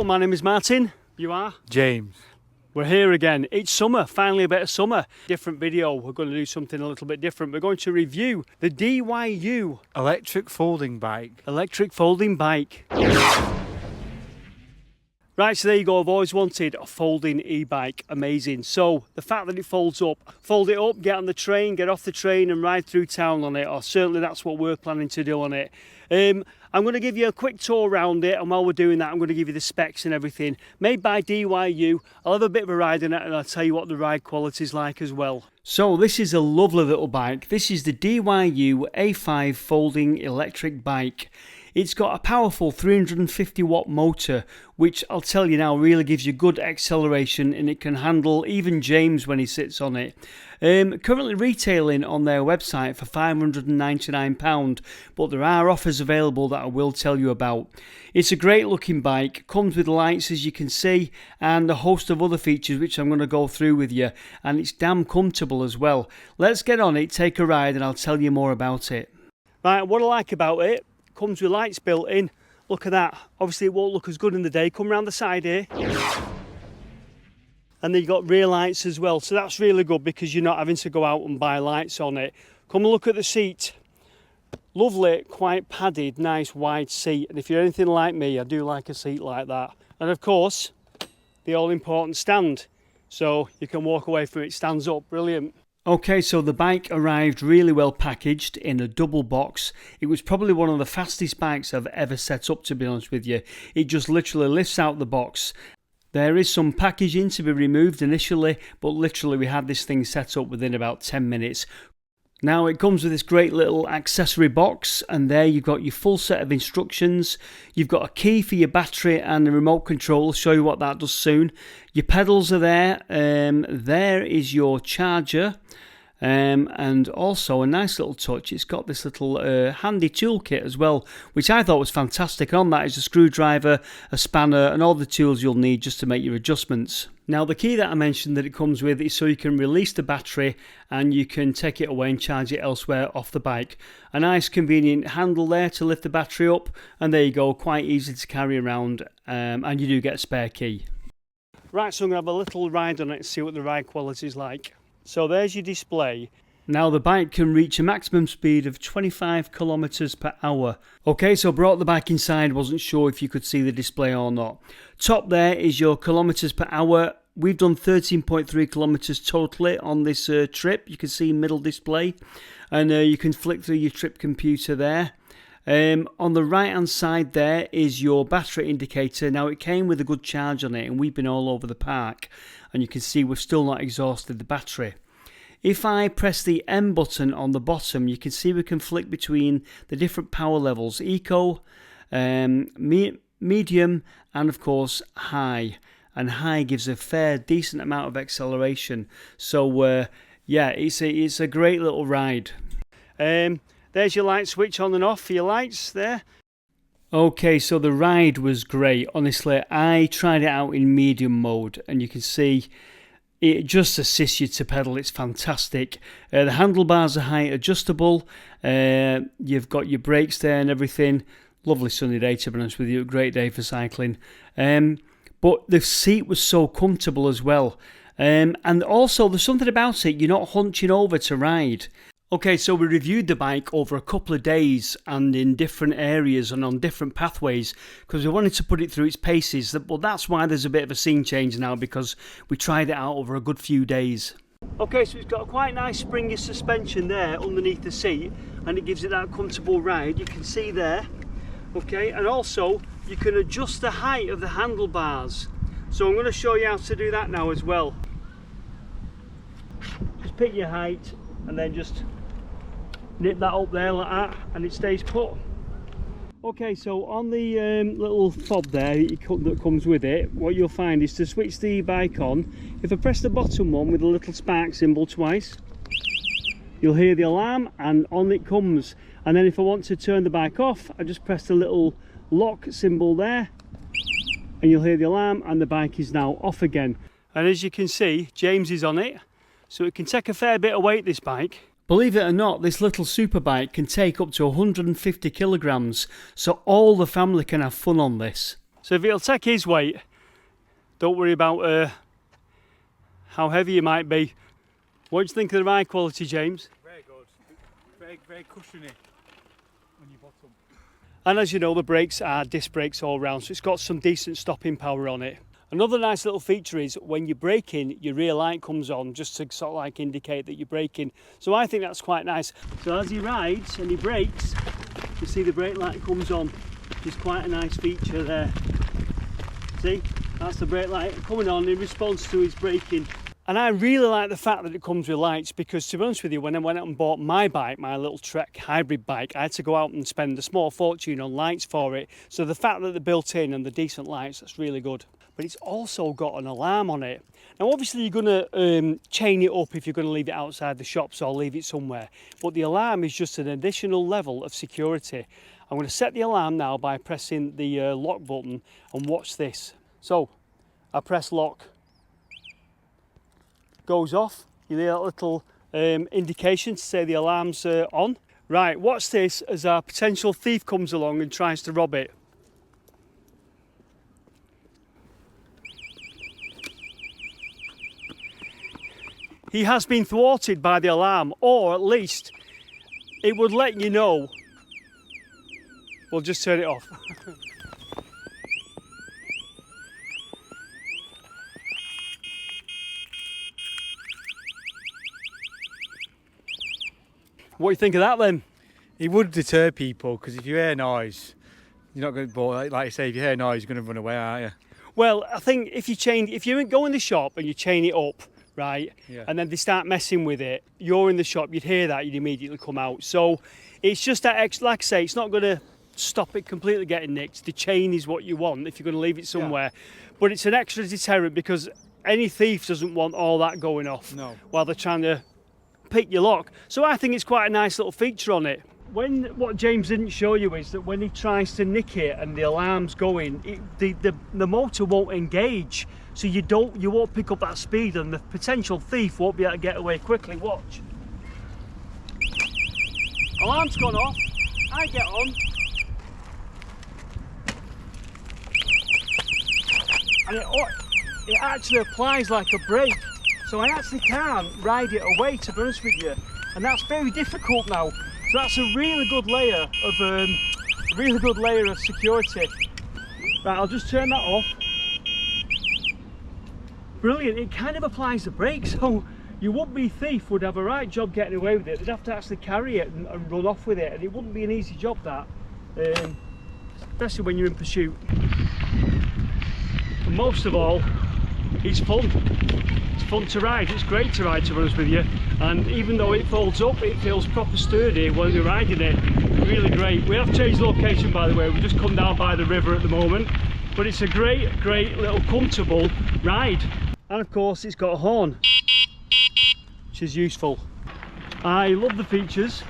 my name is Martin. You are? James. We're here again. It's summer, finally a bit of summer. Different video, we're going to do something a little bit different. We're going to review the DYU Electric folding bike. Electric folding bike. Right, so there you go. I've always wanted a folding e-bike. Amazing. So the fact that it folds up, fold it up, get on the train, get off the train and ride through town on it, or certainly that's what we're planning to do on it. I'm going to give you a quick tour around it, and while we're doing that I'm going to give you the specs and everything. Made by DYU. I'll have a bit of a ride in it and I'll tell you what the ride quality is like as well. So this is a lovely little bike. This is the DYU A5 folding electric bike. It's got a powerful 350 watt motor, which I'll tell you now really gives you good acceleration, and it can handle even James when he sits on it. Currently retailing on their website for £599, but there are offers available that I will tell you about. It's a great looking bike, comes with lights as you can see, and a host of other features which I'm going to go through with you, and it's damn comfortable as well. Let's get on it, take a ride, and I'll tell you more about it. Right, what I like about it, comes with lights built in. Look at that. Obviously it won't look as good in the day. Come around the side here. And then you've got rear lights as well. So that's really good because you're not having to go out and buy lights on it. Come and look at the seat. Lovely, quite padded, nice wide seat. And if you're anything like me, I do like a seat like that. And of course, the all important stand. So you can walk away from it, stands up, brilliant. Okay, so the bike arrived really well packaged in a double box. It was probably one of the fastest bikes I've ever set up, to be honest with you. It just literally lifts out the box. There is some packaging to be removed initially, but literally we had this thing set up within about 10 minutes. Now it comes with this great little accessory box, and there you've got your full set of instructions. You've got a key for your battery and the remote control. I'll show you what that does soon. Your pedals are there. There is your charger. And also a nice little touch, it's got this little handy toolkit as well, which I thought was fantastic. On that is a screwdriver, a spanner, and all the tools you'll need just to make your adjustments. Now the key that I mentioned that it comes with is so you can release the battery and you can take it away and charge it elsewhere off the bike. A nice convenient handle there to lift the battery up, and there you go, quite easy to carry around, and you do get a spare key. Right, so I'm going to have a little ride on it and see what the ride quality is like. So there's your display. Now the bike can reach a maximum speed of 25 kilometers per hour. Okay, so brought the bike inside, wasn't sure if you could see the display or not. Top there is your kilometers per hour. We've done 13.3 kilometers totally on this trip. You can see middle display, and you can flick through your trip computer there. On the right hand side there is your battery indicator. Now it came with a good charge on it, and we've been all over the park, and you can see we've still not exhausted the battery. If I press the M button on the bottom, you can see we can flick between the different power levels: eco, medium, and of course high. And high gives a fair decent amount of acceleration. So yeah, it's a great little ride. There's your light switch on and off for your lights there. Okay, so the ride was great. Honestly, I tried it out in medium mode, and you can see it just assists you to pedal. It's fantastic. The handlebars are height adjustable. You've got your brakes there and everything. Lovely sunny day, to be honest with you. A great day for cycling. But the seat was so comfortable as well. And also, there's something about it. You're not hunching over to ride. Okay, so we reviewed the bike over a couple of days and in different areas and on different pathways because we wanted to put it through its paces. Well, that's why there's a bit of a scene change now, because we tried it out over a good few days. Okay, so it's got a quite nice springy suspension there underneath the seat, and it gives it that comfortable ride. You can see there. Okay, and also you can adjust the height of the handlebars. So I'm going to show you how to do that now as well. Just pick your height and then just nip that up there like that, and it stays put. Okay, so on the little fob there that comes with it, what you'll find is to switch the bike on. If I press the bottom one with the little spark symbol twice, you'll hear the alarm and on it comes. And then if I want to turn the bike off, I just press the little lock symbol there and you'll hear the alarm, and the bike is now off again. And as you can see, James is on it, so it can take a fair bit of weight, this bike. Believe it or not, this little super bike can take up to 150 kilograms, so all the family can have fun on this. So if it'll take his weight, don't worry about how heavy it might be. What do you think of the ride quality, James? Very good. Very cushiony on your bottom. And as you know, the brakes are disc brakes all round, so it's got some decent stopping power on it. Another nice little feature is when you're braking, your rear light comes on just to sort of like indicate that you're braking. So I think that's quite nice. So as he rides and he brakes, you see the brake light comes on, which is quite a nice feature there. See, that's the brake light coming on in response to his braking. And I really like the fact that it comes with lights because, to be honest with you, when I went out and bought my bike, my little Trek hybrid bike, I had to go out and spend a small fortune on lights for it. So the fact that they're built in and the decent lights, that's really good. But it's also got an alarm on it. Now obviously you're going to chain it up if you're going to leave it outside the shops or leave it somewhere. But the alarm is just an additional level of security. I'm going to set the alarm now by pressing the lock button, and watch this. So I press lock. Goes off, you hear that little indication to say the alarm's on. Right, watch this as our potential thief comes along and tries to rob it. He has been thwarted by the alarm, or at least it would let you know. We'll just turn it off. What do you think of that then? It would deter people because if you hear noise, you're not going to, like I say, if you hear noise, you're going to run away, aren't you? Well, I think if you go in the shop and you chain it up, right, and then they start messing with it, you're in the shop, you'd hear that, you'd immediately come out. So it's just that, like I say, it's not going to stop it completely getting nicked. The chain is what you want if you're going to leave it somewhere. But it's an extra deterrent because any thief doesn't want all that going off while they're trying to pick your lock. So I think it's quite a nice little feature on it. What James didn't show you is that when he tries to nick it and the alarm's going, the motor won't engage, so you won't pick up that speed, and the potential thief won't be able to get away quickly. Watch. Alarm's gone off. I get on. And it actually applies like a brake. So I actually can't ride it away, to be honest with you, and that's very difficult now. So that's a really good layer of security. Right, I'll just turn that off. Brilliant! It kind of applies the brake, so your would-be thief would have a right job getting away with it. They'd have to actually carry it and run off with it, and it wouldn't be an easy job that, especially when you're in pursuit. And most of all, it's fun. It's fun to ride. It's great to ride, to be honest with you. And even though it folds up, it feels proper sturdy when you're riding it. Really great. We have changed location, by the way. We've just come down by the river at the moment. But it's a great little comfortable ride. And of course, it's got a horn, which is useful. I love the features.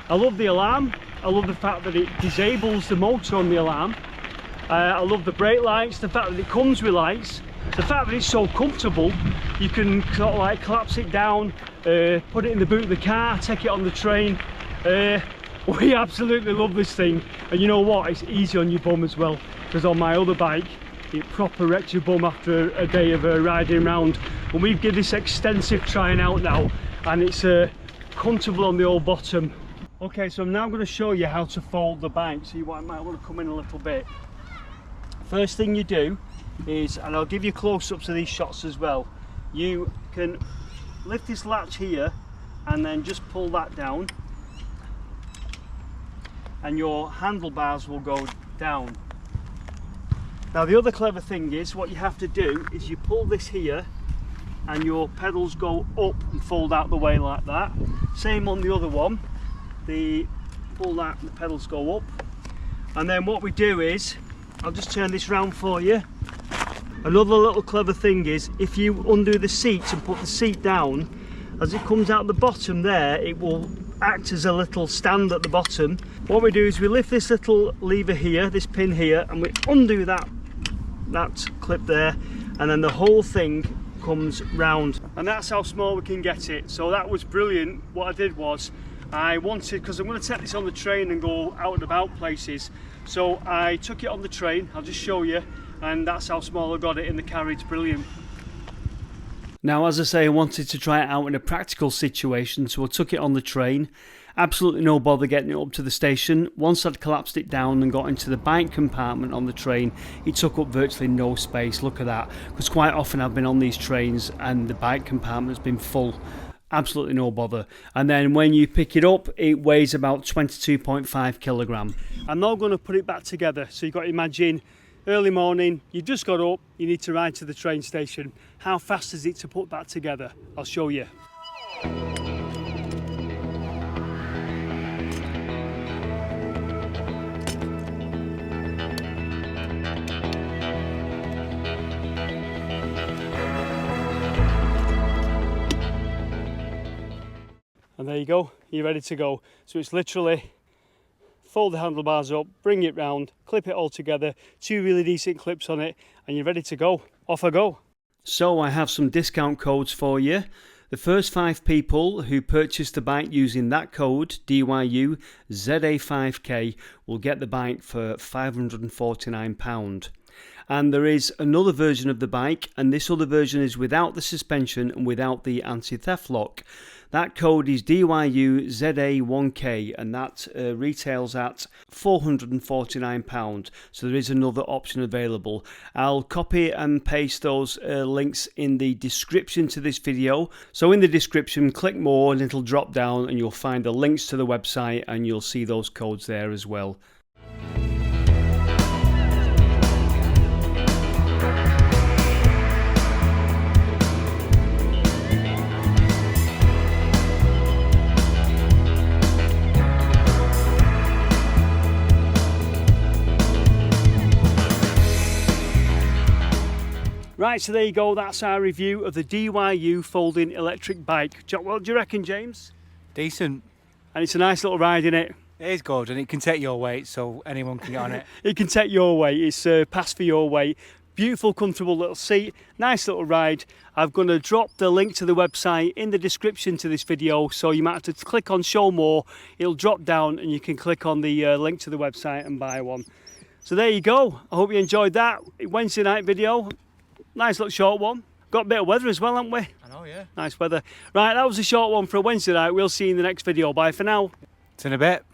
I love the alarm. I love the fact that it disables the motor on the alarm. I love the brake lights, the fact that it comes with lights. The fact that it's so comfortable, you can sort of like collapse it down, put it in the boot of the car, take it on the train. We absolutely love this thing, and you know what, it's easy on your bum as well, because on my other bike it proper wrecks your bum after a day of riding around. And we've given this extensive trying out now, and it's comfortable on the old bottom. Okay, so I'm now going to show you how to fold the bike, so you might want to come in a little bit. First thing you do is, and I'll give you close-ups of these shots as well, you can lift this latch here and then just pull that down, and your handlebars will go down. Now the other clever thing is, what you have to do is you pull this here and your pedals go up and fold out the way like that. Same on the other one, pull that and the pedals go up. And then what we do is, I'll just turn this round for you. Another little clever thing is, if you undo the seats and put the seat down, as it comes out the bottom there, it will act as a little stand at the bottom. What we do is we lift this little lever here, this pin here, and we undo that clip there, and then the whole thing comes round. And that's how small we can get it. So that was brilliant. What I did was, I wanted, because I'm going to take this on the train and go out and about places, so I took it on the train. I'll just show you, and that's how small I got it in the carriage. Brilliant. Now, as I say, I wanted to try it out in a practical situation, so I took it on the train. Absolutely no bother getting it up to the station. Once I'd collapsed it down and got into the bike compartment on the train, it took up virtually no space. Look at that, because quite often I've been on these trains and the bike compartment's been full. Absolutely no bother. And then when you pick it up, it weighs about 22.5 kilogram. I'm now going to put it back together. So you've got to imagine early morning, you just got up, you need to ride to the train station. How fast is it to put that together? I'll show you. And there you go, you're ready to go. So it's literally fold the handlebars up, bring it round, clip it all together, 2 really decent clips on it, and you're ready to go. Off I go. So I have some discount codes for you. The first 5 people who purchase the bike using that code, DYU A5 will get the bike for £549. And there is another version of the bike, and this other version is without the suspension and without the anti-theft lock. That code is DYU A1K, and that retails at £449. So there is another option available. I'll copy and paste those links in the description to this video. So in the description, click more and it'll drop down and you'll find the links to the website, and you'll see those codes there as well. Right, so there you go, that's our review of the DYU folding electric bike. What do you reckon, James? Decent. And it's a nice little ride, isn't it? It is good, and it can take your weight, so anyone can get on it. It can take your weight, it's passed for your weight. Beautiful, comfortable little seat, nice little ride. I'm going to drop the link to the website in the description to this video, so you might have to click on show more. It'll drop down and you can click on the link to the website and buy one. So there you go, I hope you enjoyed that Wednesday night video. Nice little short one. Got a bit of weather as well, haven't we? I know, yeah. Nice weather. Right, that was a short one for a Wednesday night. We'll see you in the next video. Bye for now. See you in a bit.